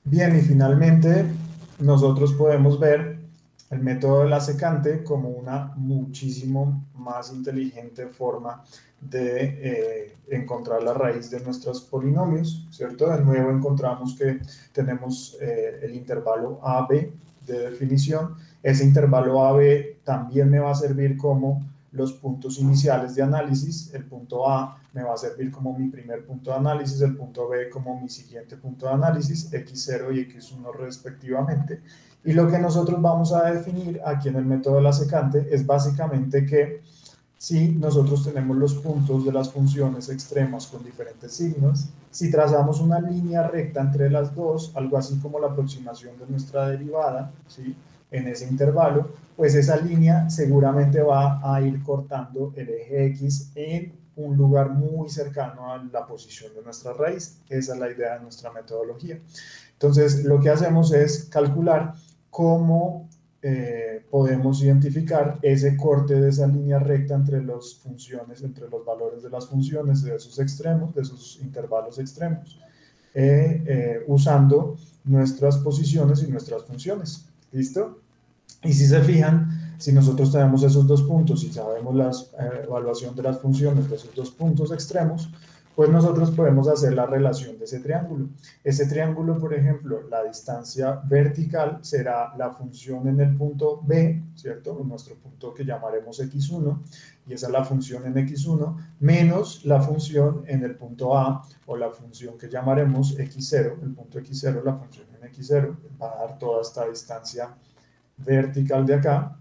Bien, y finalmente nosotros podemos ver el método de la secante como una muchísimo más inteligente forma de encontrar la raíz de nuestros polinomios, ¿cierto? De nuevo encontramos que tenemos el intervalo AB de definición. Ese intervalo AB también me va a servir como los puntos iniciales de análisis. El punto A me va a servir como mi primer punto de análisis, el punto B como mi siguiente punto de análisis, x0 y x1 respectivamente. Y lo que nosotros vamos a definir aquí en el método de la secante es básicamente que si nosotros tenemos los puntos de las funciones extremas con diferentes signos, si trazamos una línea recta entre las dos, algo así como la aproximación de nuestra derivada, ¿sí? En ese intervalo, pues esa línea seguramente va a ir cortando el eje X en un lugar muy cercano a la posición de nuestra raíz. Esa es la idea de nuestra metodología. Entonces, lo que hacemos es calcular cómo podemos identificar ese corte de esa línea recta entre las funciones, entre los valores de las funciones de esos extremos, de esos intervalos extremos, usando nuestras posiciones y nuestras funciones. ¿Listo? Y si se fijan, si nosotros tenemos esos dos puntos y sabemos la evaluación de las funciones de esos dos puntos extremos, pues nosotros podemos hacer la relación de ese triángulo. Ese triángulo, por ejemplo, la distancia vertical será la función en el punto B, ¿cierto? Nuestro punto que llamaremos x1, y esa es la función en x1, menos la función en el punto A, o la función que llamaremos x0, el punto x0, la función en x0, va a dar toda esta distancia vertical de acá,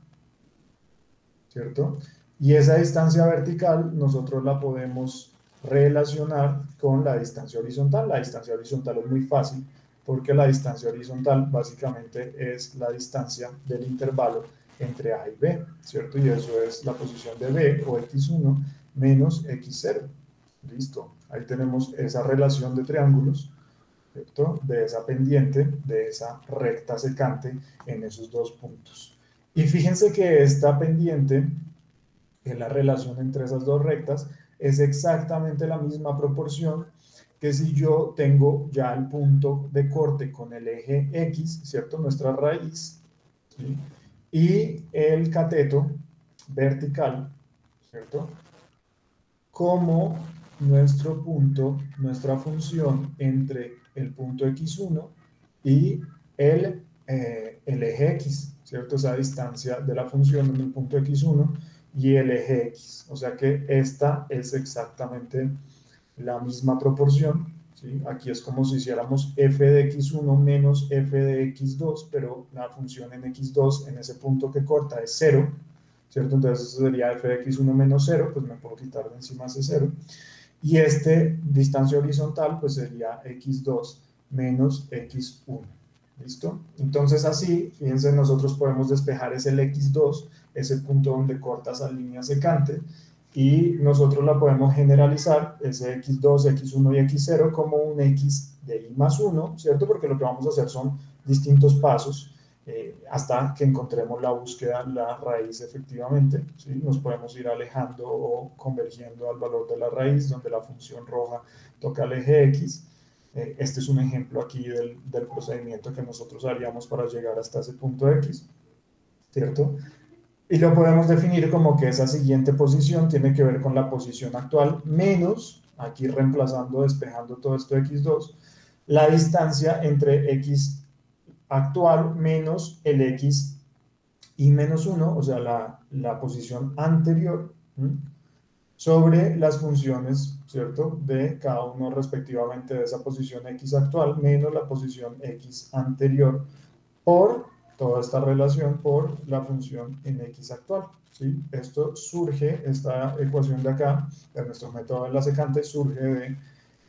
¿cierto? Y esa distancia vertical nosotros la podemos relacionar con la distancia horizontal. La distancia horizontal es muy fácil porque la distancia horizontal básicamente es la distancia del intervalo entre A y B, ¿cierto? Y eso es la posición de B o x1 menos x0. Listo. Ahí tenemos esa relación de triángulos, ¿cierto? De esa pendiente, de esa recta secante en esos dos puntos. Y fíjense que esta pendiente, que es la relación entre esas dos rectas, es exactamente la misma proporción que si yo tengo ya el punto de corte con el eje X, ¿cierto? Nuestra raíz, ¿sí? Y el cateto vertical, ¿cierto? Como nuestro punto, nuestra función entre el punto x1 y el eje x, ¿cierto? Esa distancia de la función en el punto x1 y el eje x. O sea que esta es exactamente la misma proporción, ¿sí? Aquí es como si hiciéramos f de x1 menos f de x2, pero la función en x2 en ese punto que corta es 0, ¿cierto? Entonces eso sería f de x1 menos 0, pues me puedo quitar de encima ese 0. Y este distancia horizontal pues sería x2 menos x1. ¿Listo? Entonces así, fíjense, nosotros podemos despejar ese x2, ese punto donde corta esa línea secante, y nosotros la podemos generalizar, ese x2, x1 y x0, como un x de y más 1, ¿cierto? Porque lo que vamos a hacer son distintos pasos hasta que encontremos la búsqueda, la raíz efectivamente, ¿sí? Nos podemos ir alejando o convergiendo al valor de la raíz, donde la función roja toca el eje x. Este es un ejemplo aquí del procedimiento que nosotros haríamos para llegar hasta ese punto x, ¿cierto? Y lo podemos definir como que esa siguiente posición tiene que ver con la posición actual menos, aquí reemplazando, despejando todo esto x2, la distancia entre x actual menos el x y menos 1, o sea, la posición anterior, ¿m? Sobre las funciones, ¿cierto? De cada uno respectivamente de esa posición x actual menos la posición x anterior por toda esta relación por la función en x actual, ¿sí? Esto surge, esta ecuación de acá, de nuestro método de la secante, surge de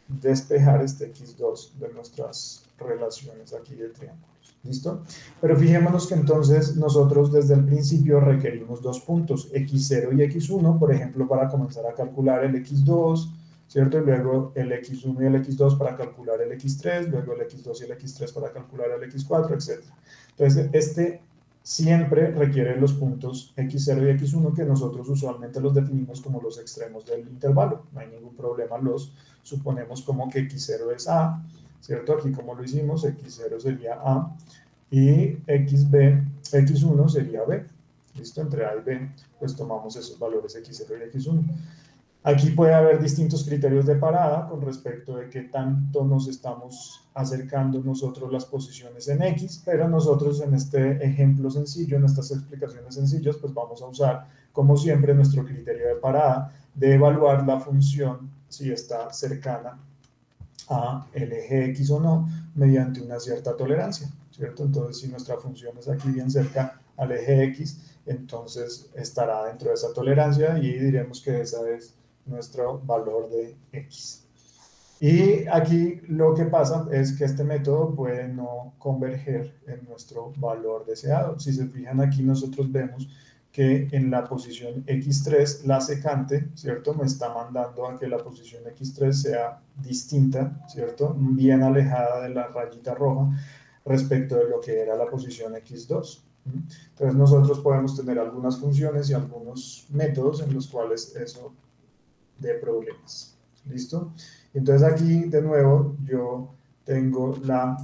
despejar este x2 de nuestras relaciones aquí de triángulos. ¿Listo? Pero fijémonos que entonces nosotros desde el principio requerimos dos puntos, x0 y x1, por ejemplo, para comenzar a calcular el x2, ¿cierto? Y luego el x1 y el x2 para calcular el x3, luego el x2 y el x3 para calcular el x4, etc. Entonces, este siempre requiere los puntos x0 y x1 que nosotros usualmente los definimos como los extremos del intervalo. No hay ningún problema, los suponemos como que x0 es A, ¿cierto? Aquí como lo hicimos, x0 sería A y x1 sería B. ¿Listo? Entre A y B, pues tomamos esos valores x0 y x1. Aquí puede haber distintos criterios de parada con respecto de qué tanto nos estamos acercando nosotros las posiciones en X, pero nosotros en este ejemplo sencillo, en estas explicaciones sencillas, pues vamos a usar, como siempre, nuestro criterio de parada de evaluar la función si está cercana a el eje X o no, mediante una cierta tolerancia, ¿cierto? Entonces, si nuestra función es aquí bien cerca al eje X, entonces estará dentro de esa tolerancia y diremos que esa es nuestro valor de X. Y aquí lo que pasa es que este método puede no converger en nuestro valor deseado. Si se fijan aquí, nosotros vemos que en la posición X3, la secante, ¿cierto? Me está mandando a que la posición X3 sea distinta, ¿cierto? Bien alejada de la rayita roja respecto de lo que era la posición X2. Entonces nosotros podemos tener algunas funciones y algunos métodos en los cuales eso dé problemas. ¿Listo? Entonces aquí de nuevo yo tengo la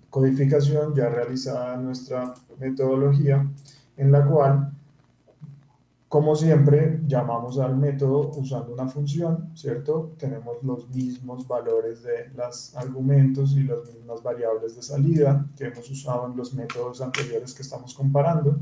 codificación ya realizada en nuestra metodología, en la cual, como siempre, llamamos al método usando una función, ¿cierto? Tenemos los mismos valores de los argumentos y las mismas variables de salida que hemos usado en los métodos anteriores que estamos comparando.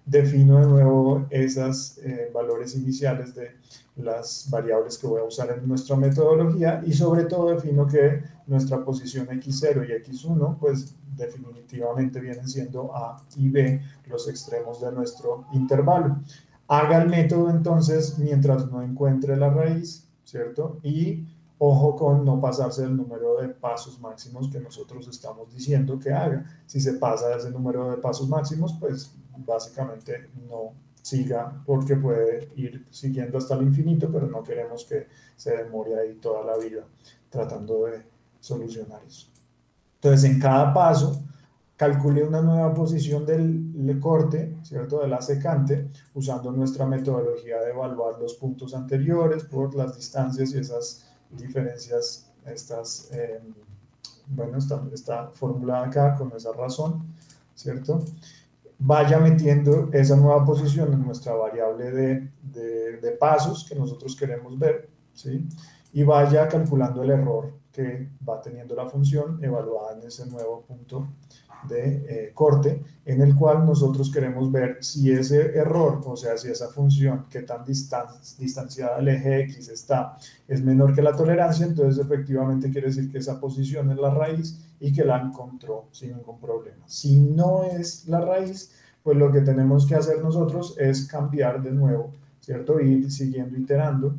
Defino de nuevo esos valores iniciales de las variables que voy a usar en nuestra metodología y sobre todo defino que nuestra posición x0 y x1 pues definitivamente vienen siendo A y B los extremos de nuestro intervalo. Haga el método entonces mientras no encuentre la raíz, ¿cierto? Y ojo con no pasarse el número de pasos máximos que nosotros estamos diciendo que haga. Si se pasa ese número de pasos máximos, pues básicamente no siga porque puede ir siguiendo hasta el infinito, pero no queremos que se demore ahí toda la vida tratando de solucionar eso. Entonces, en cada paso, calcule una nueva posición del corte, ¿cierto? De la secante, usando nuestra metodología de evaluar los puntos anteriores por las distancias y esas diferencias, bueno, está formulada acá con esa razón, ¿cierto? Vaya metiendo esa nueva posición en nuestra variable de pasos que nosotros queremos ver, ¿sí? Y vaya calculando el error que va teniendo la función evaluada en ese nuevo punto de corte, en el cual nosotros queremos ver si ese error, o sea, si esa función que tan distanciada del eje X está, es menor que la tolerancia, entonces efectivamente quiere decir que esa posición es la raíz y que la encontró sin ningún problema. Si no es la raíz, pues lo que tenemos que hacer nosotros es cambiar de nuevo, ¿cierto? Ir siguiendo iterando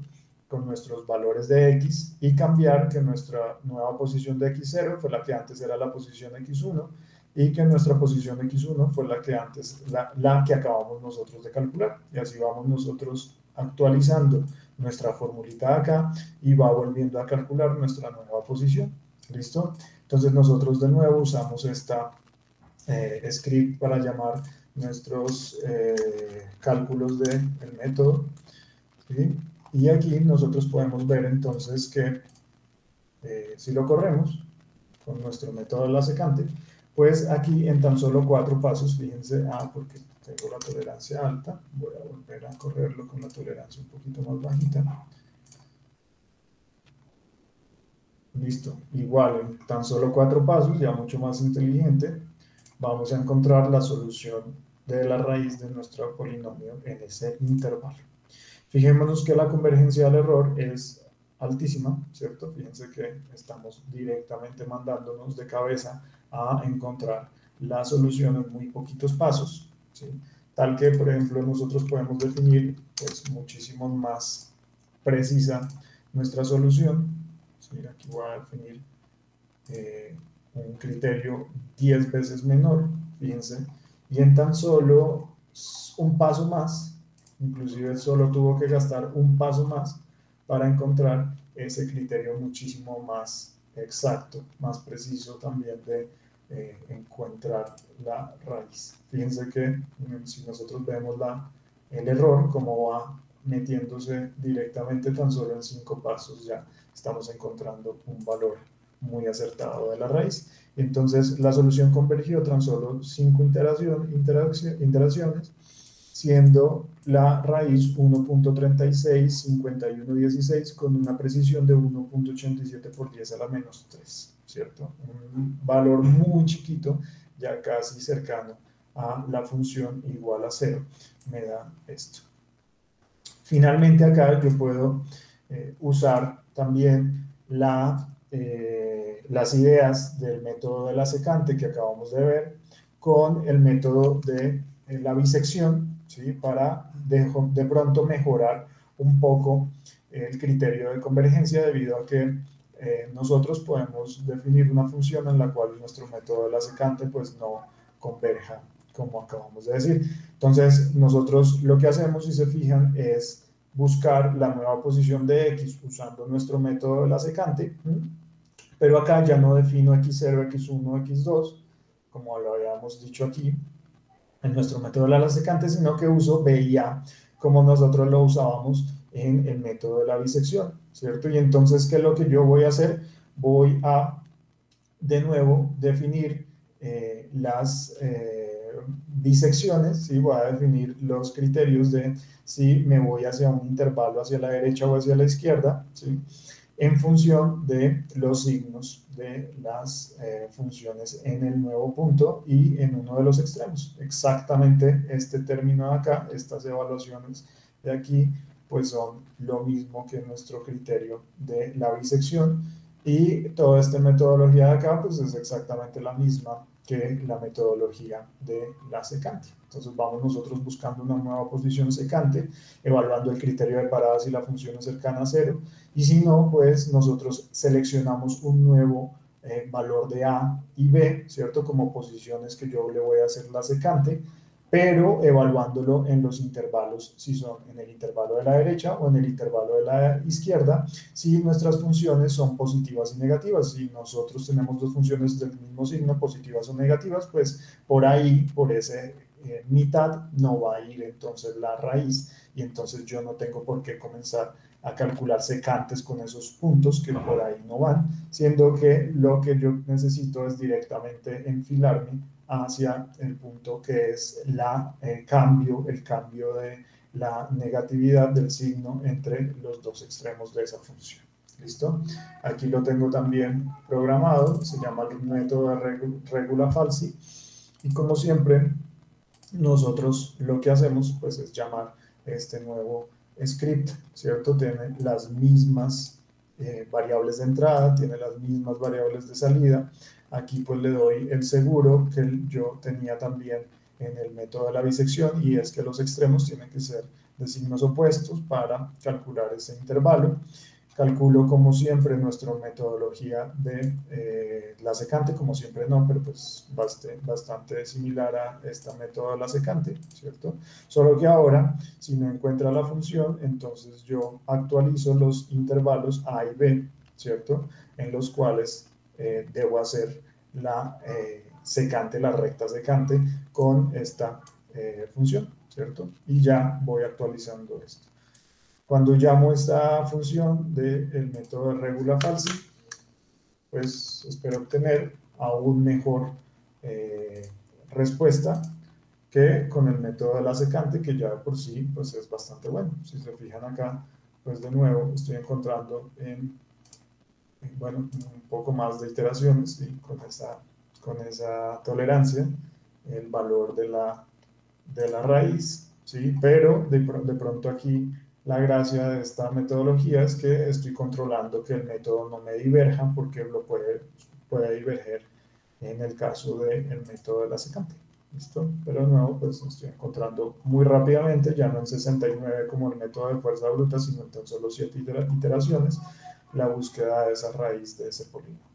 con nuestros valores de X y cambiar que nuestra nueva posición de X0 fue la que antes era la posición X1 y que nuestra posición X1 fue la que antes, la que acabamos nosotros de calcular. Y así vamos nosotros actualizando nuestra formulita acá y va volviendo a calcular nuestra nueva posición. ¿Listo? Entonces nosotros de nuevo usamos esta script para llamar nuestros cálculos del método. ¿Sí? Y aquí nosotros podemos ver entonces que si lo corremos con nuestro método de la secante, pues aquí en tan solo 4 pasos, fíjense, porque tengo la tolerancia alta, voy a volver a correrlo con la tolerancia un poquito más bajita. Listo, igual en tan solo 4 pasos, ya mucho más inteligente, vamos a encontrar la solución de la raíz de nuestro polinomio en ese intervalo. Fijémonos que la convergencia del error es altísima, ¿cierto? Fíjense que estamos directamente mandándonos de cabeza a encontrar la solución en muy poquitos pasos, ¿sí? Tal que, por ejemplo, nosotros podemos definir pues, muchísimo más precisa nuestra solución. ¿Sí? Aquí voy a definir un criterio 10 veces menor, fíjense, y en tan solo un paso más, inclusive solo tuvo que gastar un paso más para encontrar ese criterio muchísimo más exacto, más preciso también de encontrar la raíz. Fíjense que si nosotros vemos el error, como va metiéndose directamente tan solo en 5 pasos, ya estamos encontrando un valor muy acertado de la raíz. Entonces, la solución convergió tan solo 5 interacciones, siendo la raíz 1.365116 con una precisión de 1.87 por 10 a la menos 3, ¿cierto? Un valor muy chiquito, ya casi cercano a la función igual a 0, me da esto. Finalmente acá yo puedo usar también las ideas del método de la secante que acabamos de ver con el método de la bisección, ¿sí? Para de pronto mejorar un poco el criterio de convergencia debido a que nosotros podemos definir una función en la cual nuestro método de la secante pues no converja, como acabamos de decir. Entonces, nosotros lo que hacemos, si se fijan, es buscar la nueva posición de x usando nuestro método de la secante, pero acá ya no defino x0, x1, x2, como lo habíamos dicho aquí en nuestro método de la secante, sino que uso b y a como nosotros lo usábamos en el método de la bisección, ¿cierto? Y entonces, ¿qué es lo que yo voy a hacer? Voy a, de nuevo, definir las bisecciones, ¿sí? Voy a definir los criterios de si me voy hacia un intervalo hacia la derecha o hacia la izquierda, ¿sí? En función de los signos de las funciones en el nuevo punto y en uno de los extremos. Exactamente este término de acá, estas evaluaciones de aquí, pues son lo mismo que nuestro criterio de la bisección, y toda esta metodología de acá pues es exactamente la misma que la metodología de la secante. Entonces vamos nosotros buscando una nueva posición secante, evaluando el criterio de parada si la función es cercana a 0, y si no, pues nosotros seleccionamos un nuevo valor de A y B, ¿cierto? Como posiciones que yo le voy a hacer la secante, pero evaluándolo en los intervalos, si son en el intervalo de la derecha o en el intervalo de la izquierda, si nuestras funciones son positivas y negativas. Si nosotros tenemos dos funciones del mismo signo, positivas o negativas, pues por ahí, por ese mitad, no va a ir entonces la raíz, y entonces yo no tengo por qué comenzar a calcular secantes con esos puntos que por ahí no van, siendo que lo que yo necesito es directamente enfilarme hacia el punto que es el cambio de la negatividad del signo entre los dos extremos de esa función. ¿Listo? Aquí lo tengo también programado, se llama el método de regula falsi, y como siempre, nosotros lo que hacemos pues es llamar este nuevo script, ¿cierto? Tiene las mismas variables de entrada, tiene las mismas variables de salida. Aquí pues le doy el seguro que yo tenía también en el método de la bisección, y es que los extremos tienen que ser de signos opuestos para calcular ese intervalo. Calculo como siempre nuestra metodología de la secante, como siempre no, pero pues bastante similar a esta método de la secante, ¿cierto? Solo que ahora, si no encuentra la función, entonces yo actualizo los intervalos A y B, ¿cierto? En los cuales debo hacer la secante, la recta secante con esta función, ¿cierto? Y ya voy actualizando esto. Cuando llamo esta función del método de regula falsi, pues espero obtener aún mejor respuesta que con el método de la secante, que ya por sí pues es bastante bueno. Si se fijan acá, pues de nuevo estoy encontrando bueno, un poco más de iteraciones, y con esa tolerancia, el valor de la raíz, ¿sí? Pero de pronto aquí la gracia de esta metodología es que estoy controlando que el método no me diverja, porque lo puede diverger en el caso del método de la secante. ¿Listo? Pero de nuevo, pues estoy encontrando muy rápidamente, ya no en 69 como el método de fuerza bruta, sino en tan solo 7 iteraciones, la búsqueda de esa raíz de ese polígono.